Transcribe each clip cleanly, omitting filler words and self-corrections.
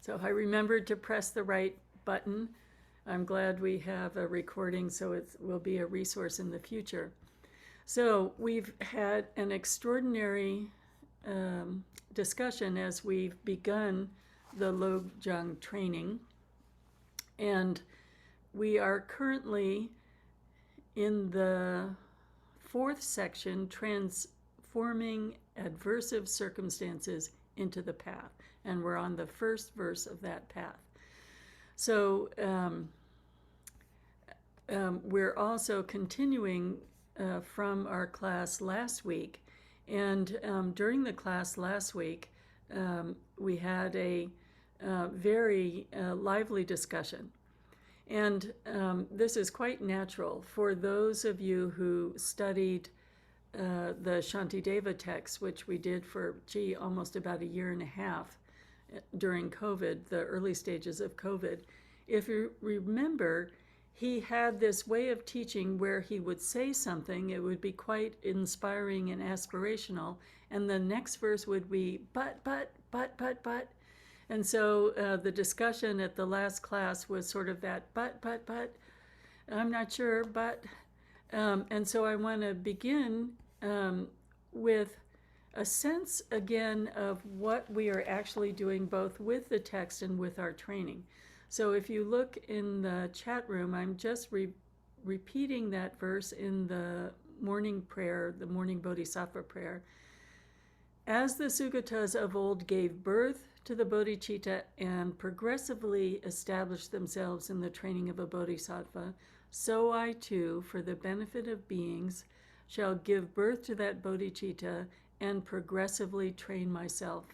So I remembered to press the right button. I'm glad we have a recording, so it will be a resource in the future. So we've had an extraordinary discussion as we've begun the Lojong training. And we are currently in the fourth section, transforming adversive circumstances into the path. And we're on the first verse of that path. So we're also continuing from our class last week. And during the class last week, we had a very lively discussion. And this is quite natural for those of you who studied the Shantideva text, which we did for, almost about a year and a half during COVID, the early stages of COVID. If you remember, he had this way of teaching where he would say something, it would be quite inspiring and aspirational, and the next verse would be, but. And so the discussion at the last class was sort of that, but, I'm not sure, but. And so I want to begin with a sense again of what we are actually doing both with the text and with our training. So if you look in the chat room, I'm just repeating that verse in the morning prayer, the morning Bodhisattva prayer. As the Sugatas of old gave birth to the bodhicitta and progressively established themselves in the training of a bodhisattva, so I too, for the benefit of beings, shall give birth to that bodhicitta and progressively train myself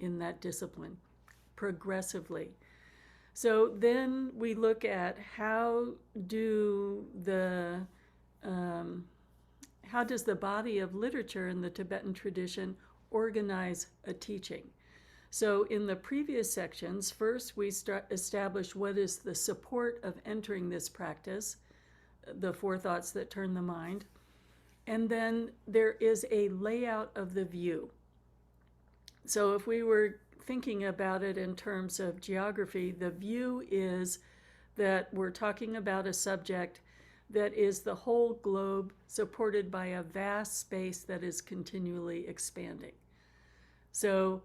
in that discipline. Progressively. So then we look at how does the body of literature in the Tibetan tradition organize a teaching. So in the previous sections, first we established what is the support of entering this practice, the four thoughts that turn the mind. And then there is a layout of the view. So if we were thinking about it in terms of geography, the view is that we're talking about a subject that is the whole globe supported by a vast space that is continually expanding. So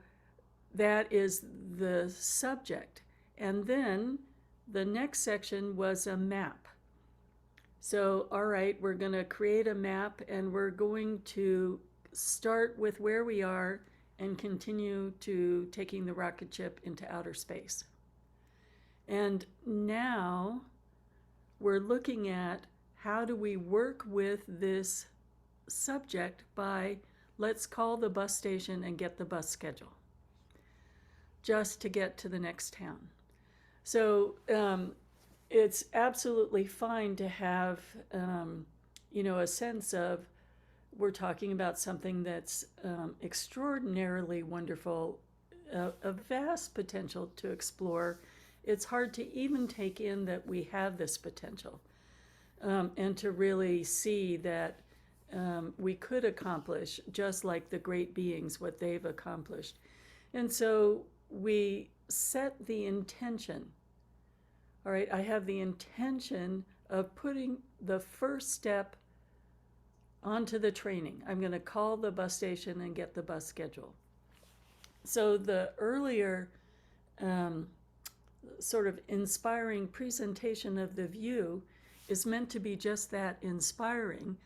that is the subject. And then the next section was a map. So, all right, we're going to create a map and we're going to start with where we are and continue to taking the rocket ship into outer space. And now we're looking at how do we work with this subject by, let's call the bus station and get the bus schedule, just to get to the next town. So it's absolutely fine to have, a sense of, we're talking about something that's extraordinarily wonderful, a vast potential to explore. It's hard to even take in that we have this potential and to really see that we could accomplish, just like the great beings, what they've accomplished. And so we set the intention. All right, I have the intention of putting the first step onto the training. I'm going to call the bus station and get the bus schedule. So the earlier sort of inspiring presentation of the view is meant to be just that, inspiring,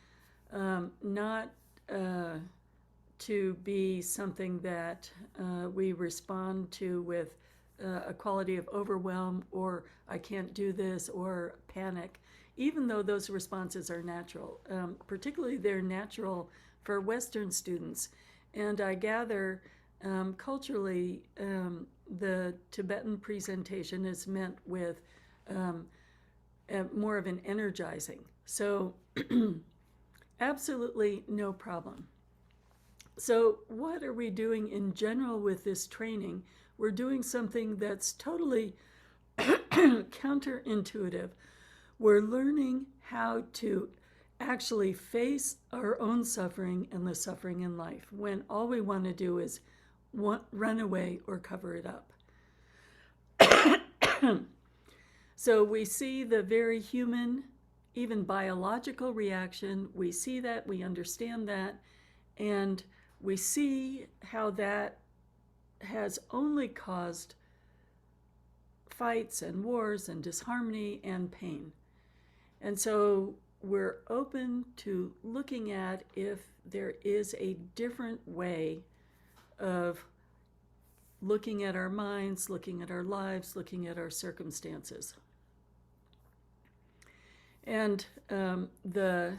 not to be something that we respond to with a quality of overwhelm or I can't do this or panic, even though those responses are natural. Particularly they're natural for Western students. And I gather culturally the Tibetan presentation is meant with more of an energizing. So absolutely no problem. So what are we doing in general with this training? We're doing something that's totally counterintuitive. We're learning how to actually face our own suffering and the suffering in life when all we want to do is run away or cover it up. So we see the very human, even biological reaction. We see that, we understand that, and we see how that has only caused fights and wars and disharmony and pain. And so we're open to looking at if there is a different way of looking at our minds, looking at our lives, looking at our circumstances. And the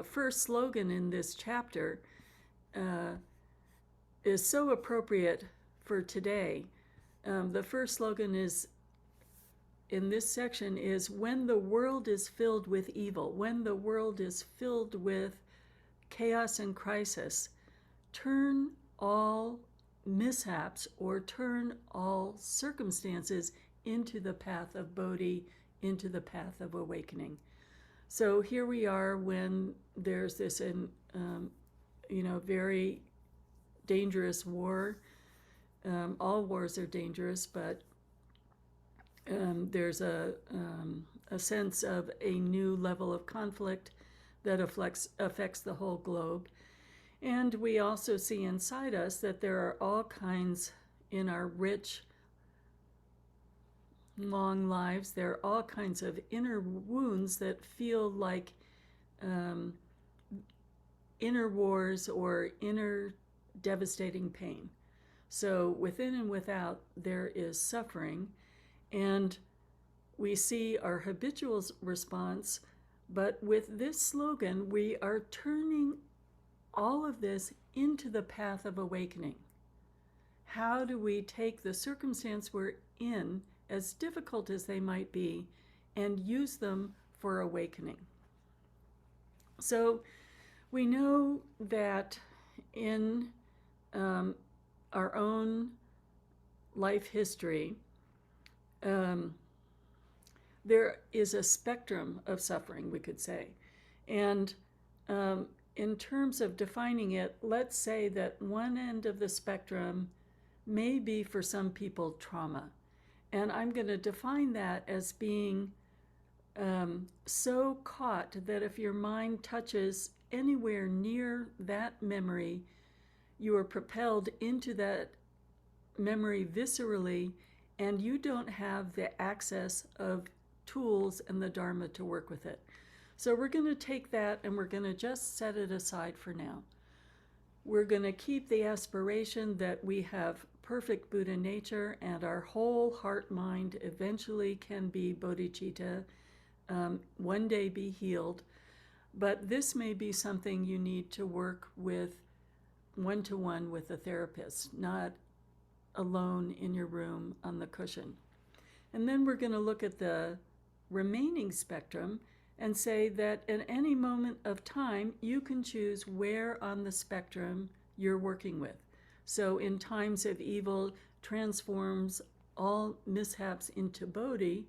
first slogan in this chapter is so appropriate for today. The first slogan is in this section is, when the world is filled with evil, when the world is filled with chaos and crisis, turn all mishaps or turn all circumstances into the path of Bodhi, into the path of awakening. So here we are when there's this very dangerous war. All wars are dangerous, but there's a sense of a new level of conflict that affects the whole globe. And we also see inside us that there are all kinds in our rich, long lives, there are all kinds of inner wounds that feel like inner wars or inner devastating pain. So within and without, there is suffering, and we see our habitual response. But with this slogan, we are turning all of this into the path of awakening. How do we take the circumstance we're in, as difficult as they might be, and use them for awakening? So we know that in our own life history, there is a spectrum of suffering, we could say. And in terms of defining it, let's say that one end of the spectrum may be, for some people, trauma. And I'm going to define that as being so caught that if your mind touches anywhere near that memory, you are propelled into that memory viscerally, and you don't have the access of tools and the Dharma to work with it. So we're going to take that and we're going to just set it aside for now. We're going to keep the aspiration that we have perfect Buddha nature and our whole heart mind eventually can be bodhicitta, one day be healed. But this may be something you need to work with one-to-one with a therapist, not alone in your room on the cushion. And then we're going to look at the remaining spectrum and say that at any moment of time, you can choose where on the spectrum you're working with. So in times of evil, transforms all mishaps into Bodhi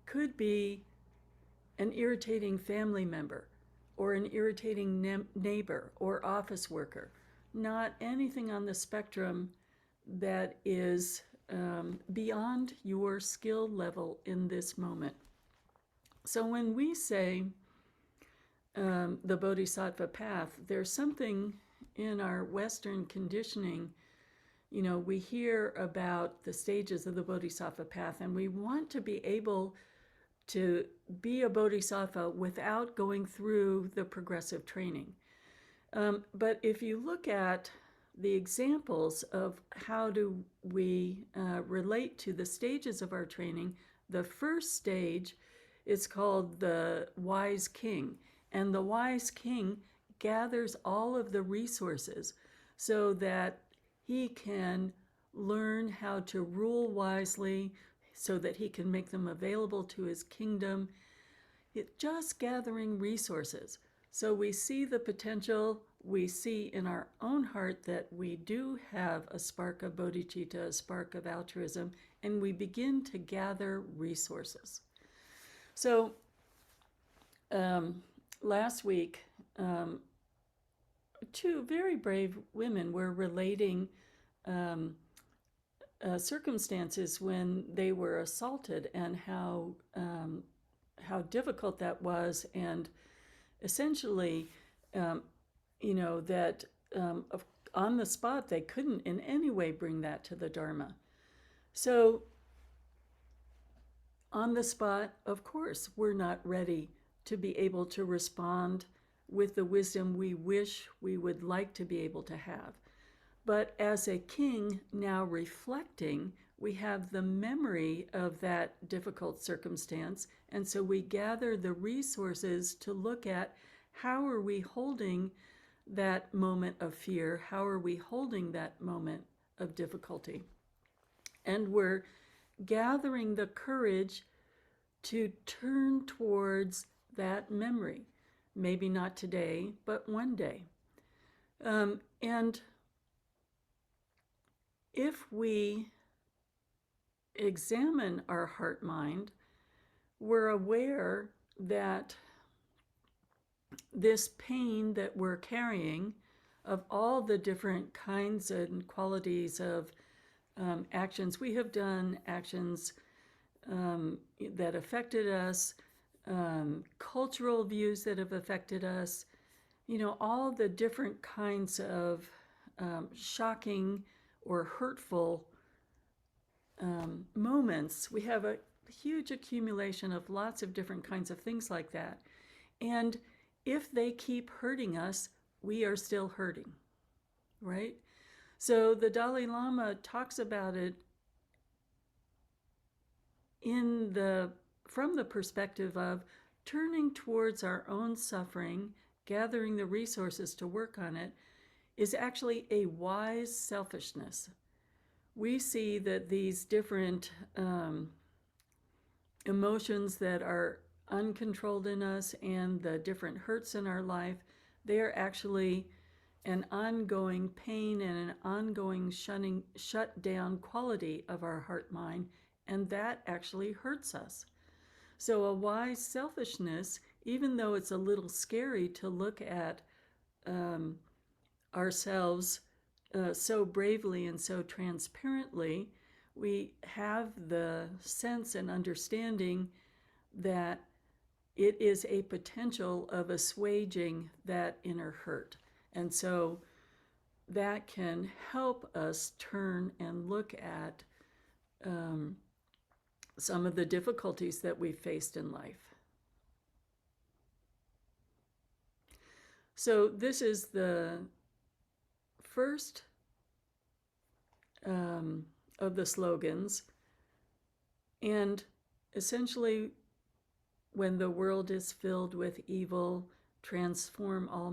could be an irritating family member or an irritating neighbor or office worker, not anything on the spectrum that is beyond your skill level in this moment. So when we say the Bodhisattva path, there's something in our Western conditioning. We hear about the stages of the Bodhisattva path, and we want to be able to be a Bodhisattva without going through the progressive training. But if you look at the examples of how do we relate to the stages of our training, the first stage is called the wise king. And the wise king gathers all of the resources so that he can learn how to rule wisely, so that he can make them available to his kingdom. It's just gathering resources. So we see the potential. We see in our own heart that we do have a spark of bodhicitta, a spark of altruism, and we begin to gather resources. So last week, two very brave women were relating circumstances when they were assaulted, and how difficult that was, and essentially, that on the spot they couldn't in any way bring that to the Dharma. So on the spot, of course, we're not ready to be able to respond with the wisdom we wish we would like to be able to have. But as a king now reflecting, we have the memory of that difficult circumstance, and so we gather the resources to look at how are we holding that moment of fear, how are we holding that moment of difficulty. And we're gathering the courage to turn towards that memory. Maybe not today, but one day. And if we examine our heart-mind, we're aware that this pain that we're carrying, of all the different kinds and qualities of actions we have done, actions that affected us, cultural views that have affected us, all the different kinds of shocking or hurtful moments. We have a huge accumulation of lots of different kinds of things like that. And if they keep hurting us, we are still hurting, right? So the Dalai Lama talks about it from the perspective of turning towards our own suffering, gathering the resources to work on it, is actually a wise selfishness. We see that these different emotions that are uncontrolled in us and the different hurts in our life, they are actually an ongoing pain and an ongoing shut down quality of our heart mind, and that actually hurts us. So a wise selfishness, even though it's a little scary to look at ourselves so bravely and so transparently, we have the sense and understanding that it is a potential of assuaging that inner hurt. And so that can help us turn and look at some of the difficulties that we've faced in life. So this is the first of the slogans. And essentially, when the world is filled with evil, transform all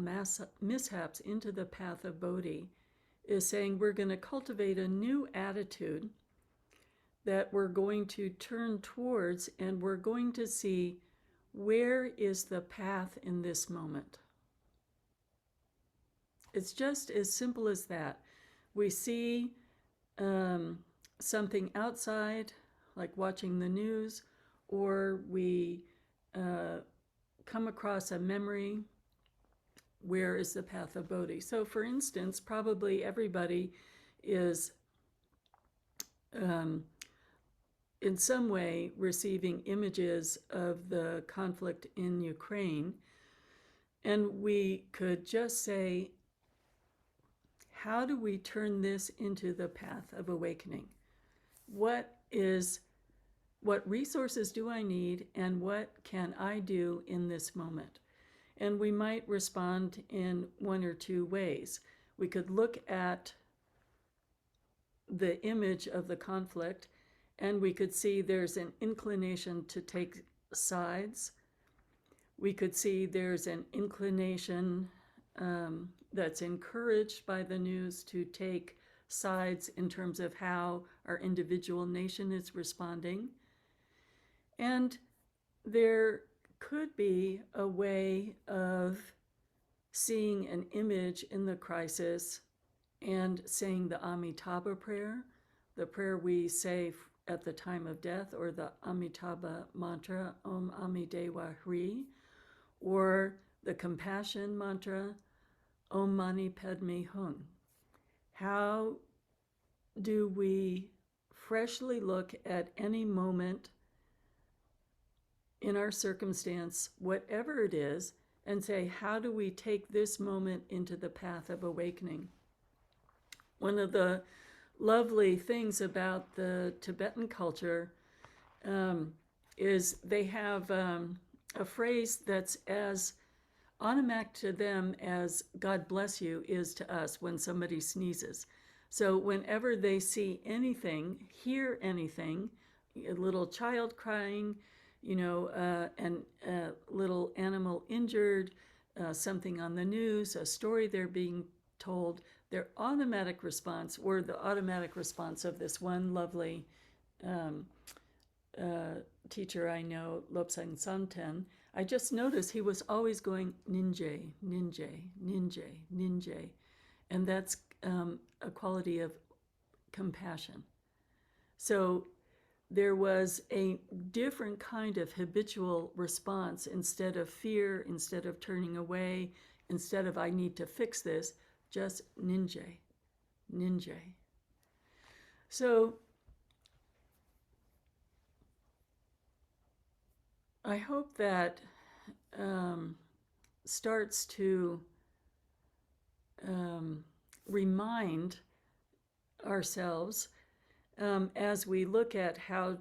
mishaps into the path of Bodhi, is saying we're going to cultivate a new attitude that we're going to turn towards, and we're going to see where is the path in this moment. It's just as simple as that. We see something outside, like watching the news, or we come across a memory. Where is the path of Bodhi? So for instance, probably everybody is in some way receiving images of the conflict in Ukraine. And we could just say, how do we turn this into the path of awakening? What resources do I need, and what can I do in this moment? And we might respond in one or two ways. We could look at the image of the conflict, and we could see there's an inclination to take sides. We could see there's an inclination that's encouraged by the news to take sides in terms of how our individual nation is responding. And there could be a way of seeing an image in the crisis and saying the Amitabha prayer, the prayer we say at the time of death, or the Amitabha mantra, Om Amideva Hri, or the compassion mantra, Om Mani Padme Hum. How do we freshly look at any moment in our circumstance, whatever it is, and say, how do we take this moment into the path of awakening? One of the lovely things about the Tibetan culture is they have a phrase that's as automatic to them as God bless you is to us when somebody sneezes. So whenever they see anything, hear anything, a little child crying, and a little animal injured, something on the news, a story they're being told, their automatic response, or the automatic response of this one lovely teacher I know, Lobsang Samten, I just noticed he was always going ninjay, ninjay, ninjay, ninjay. And that's a quality of compassion. So there was a different kind of habitual response. Instead of fear, instead of turning away, instead of I need to fix this, just ninjay, ninjay. So I hope that starts to remind ourselves as we look at how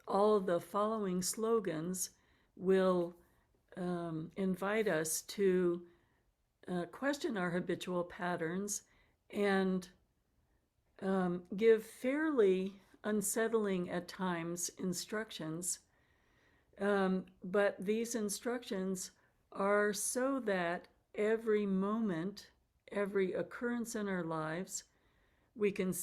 all the following slogans will invite us to question our habitual patterns and give fairly unsettling at times instructions. But these instructions are so that every moment, every occurrence in our lives, we can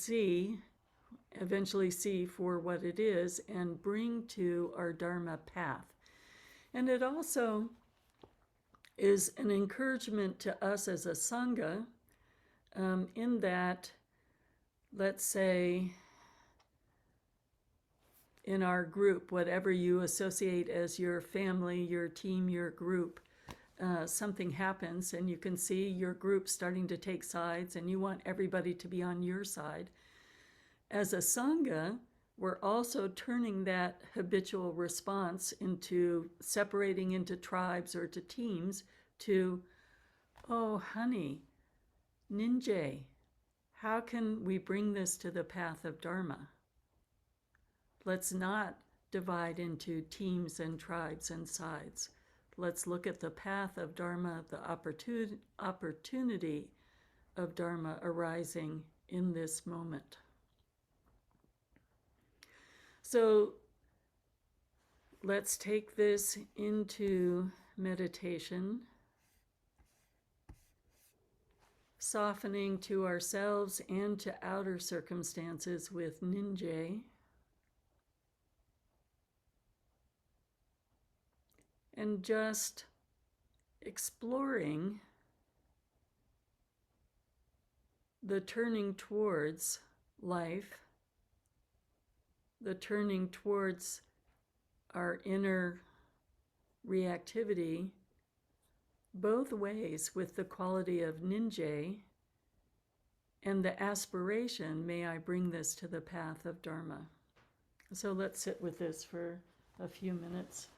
eventually see for what it is and bring to our Dharma path. And it also is an encouragement to us as a Sangha in that, let's say, in our group, whatever you associate as your family, your team, your group, something happens and you can see your group starting to take sides and you want everybody to be on your side. As a Sangha, we're also turning that habitual response into separating into tribes or to teams to, oh, honey, ninjay, how can we bring this to the path of Dharma? Let's not divide into teams and tribes and sides. Let's look at the path of Dharma, the opportunity of Dharma arising in this moment. So let's take this into meditation, softening to ourselves and to outer circumstances with ninjay. And just exploring the turning towards life, the turning towards our inner reactivity, both ways with the quality of ninjay and the aspiration, may I bring this to the path of Dharma. So let's sit with this for a few minutes.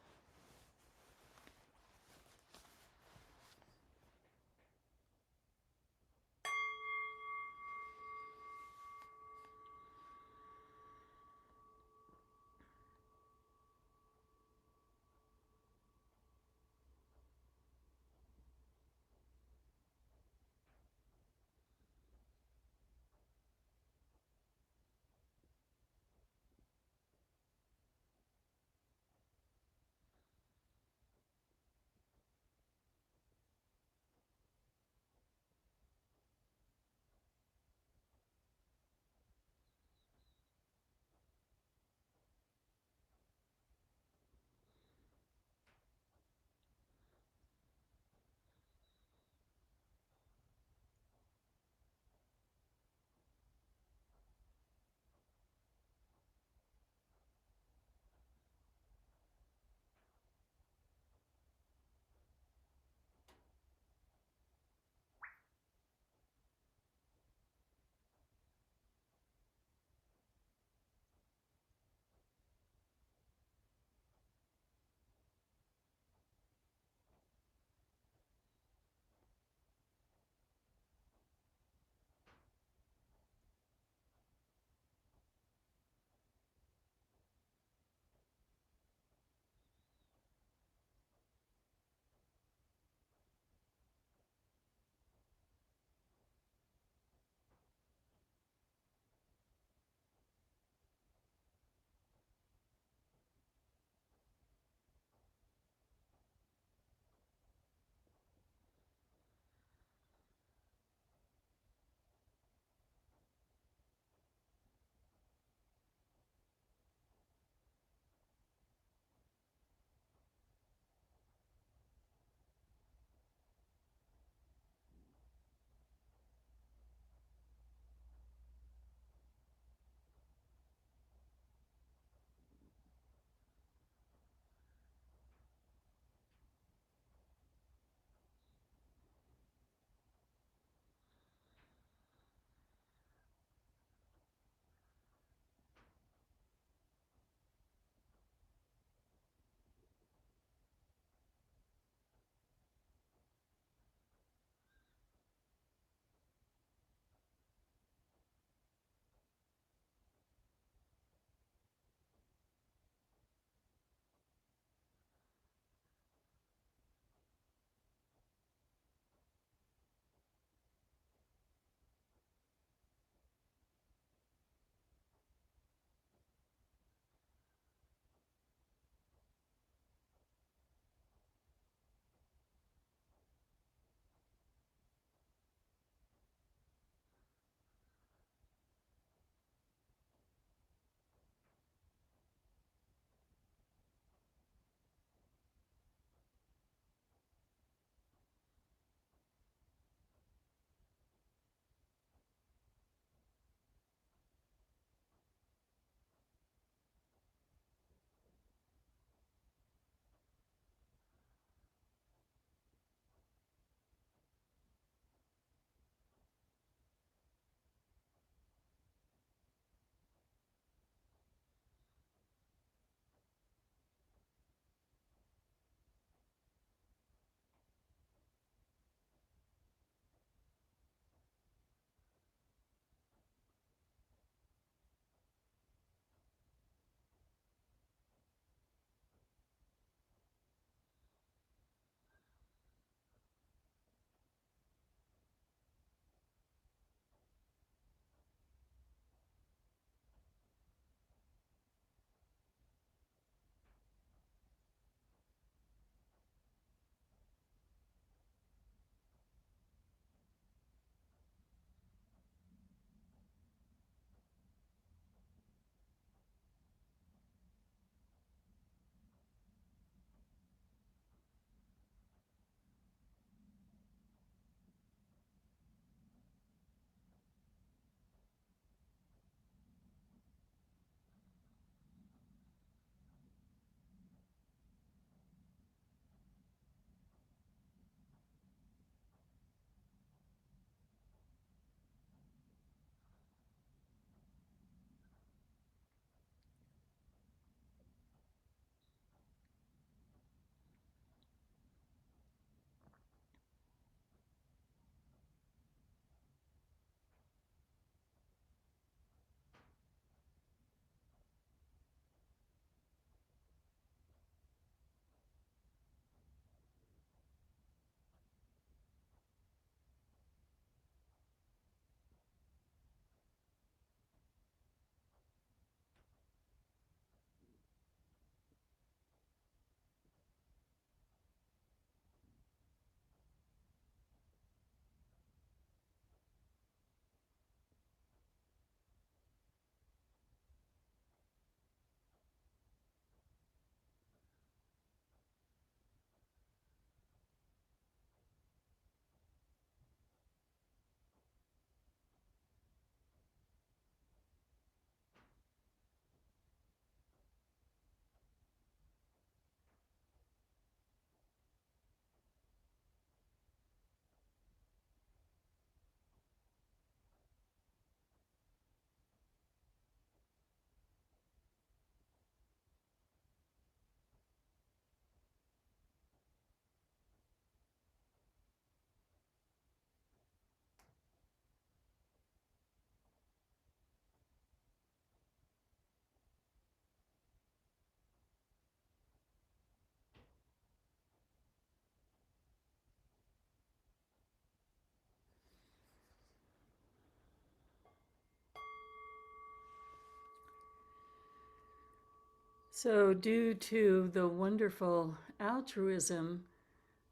So, due to the wonderful altruism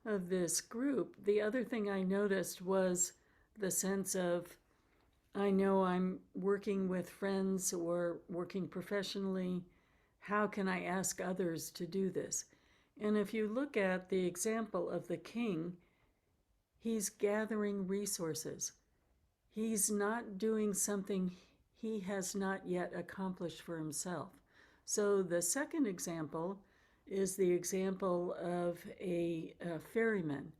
of this group, the other thing I noticed was the sense of, I know I'm working with friends or working professionally. How can I ask others to do this? And if you look at the example of the king, he's gathering resources. He's not doing something he has not yet accomplished for himself. So the second example is the example of a ferryman.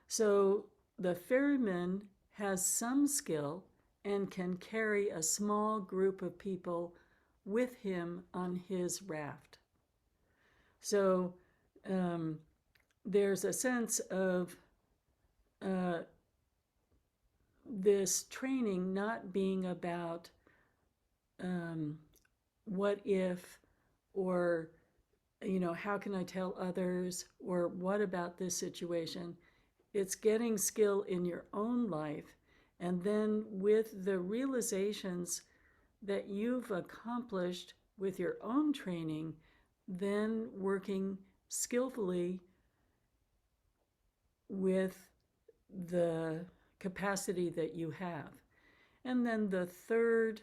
So the ferryman has some skill and can carry a small group of people with him on his raft. So there's a sense of this training not being about what if, or how can I tell others, or what about this situation. It's getting skill in your own life, and then with the realizations that you've accomplished with your own training, then working skillfully with the capacity that you have. And then the third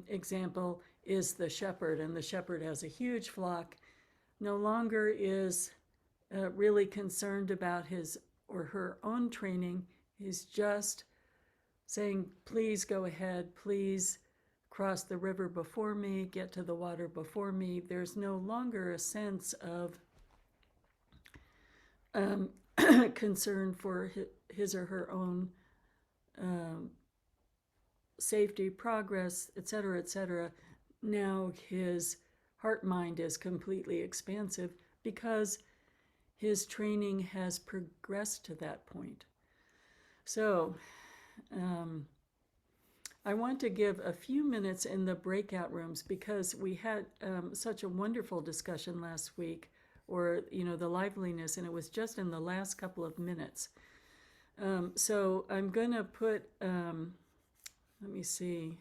example is the shepherd, and the shepherd has a huge flock, no longer is really concerned about his or her own training. He's just saying, please go ahead, please cross the river before me, get to the water before me. There's no longer a sense of concern for his or her own safety, progress, etc., etc. Now his heart mind is completely expansive because his training has progressed to that point. So I want to give a few minutes in the breakout rooms because we had such a wonderful discussion last week, or the liveliness, and it was just in the last couple of minutes. So I'm going to put, let me see,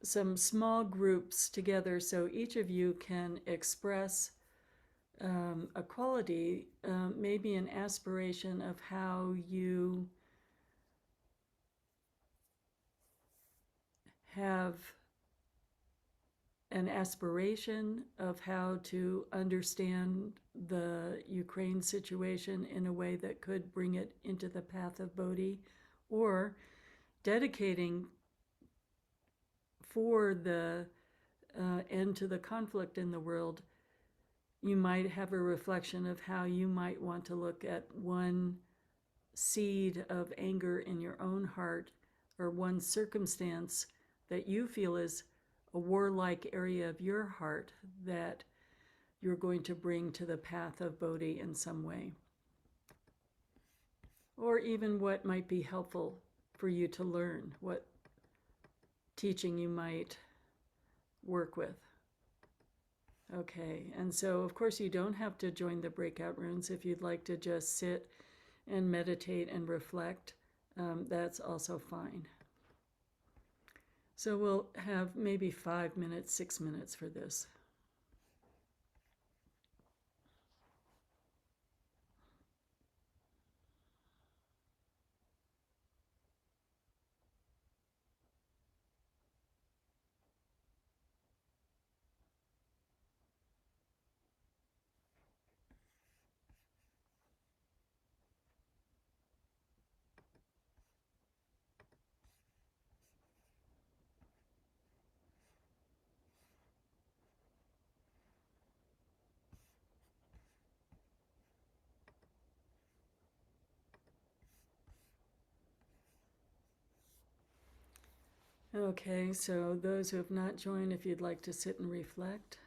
some small groups together so each of you can express a quality, maybe an aspiration of how you have an aspiration of how to understand the Ukraine situation in a way that could bring it into the path of Bodhi, or dedicating for the end to the conflict in the world. You might have a reflection of how you might want to look at one seed of anger in your own heart, or one circumstance that you feel is a warlike area of your heart that you're going to bring to the path of Bodhi in some way. Or even what might be helpful for you to learn, what teaching you might work with. Okay, and so of course you don't have to join the breakout rooms. If you'd like to just sit and meditate and reflect, that's also fine. So we'll have maybe 5 minutes, 6 minutes for this. Okay, so those who have not joined, if you'd like to sit and reflect.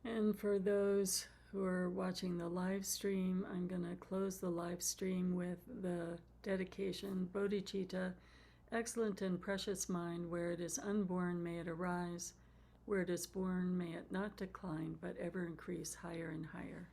And for those who are watching the live stream, I'm going to close the live stream with the dedication, Bodhicitta, excellent and precious mind, where it is unborn, may it arise. Where it is born, may it not decline, but ever increase higher and higher.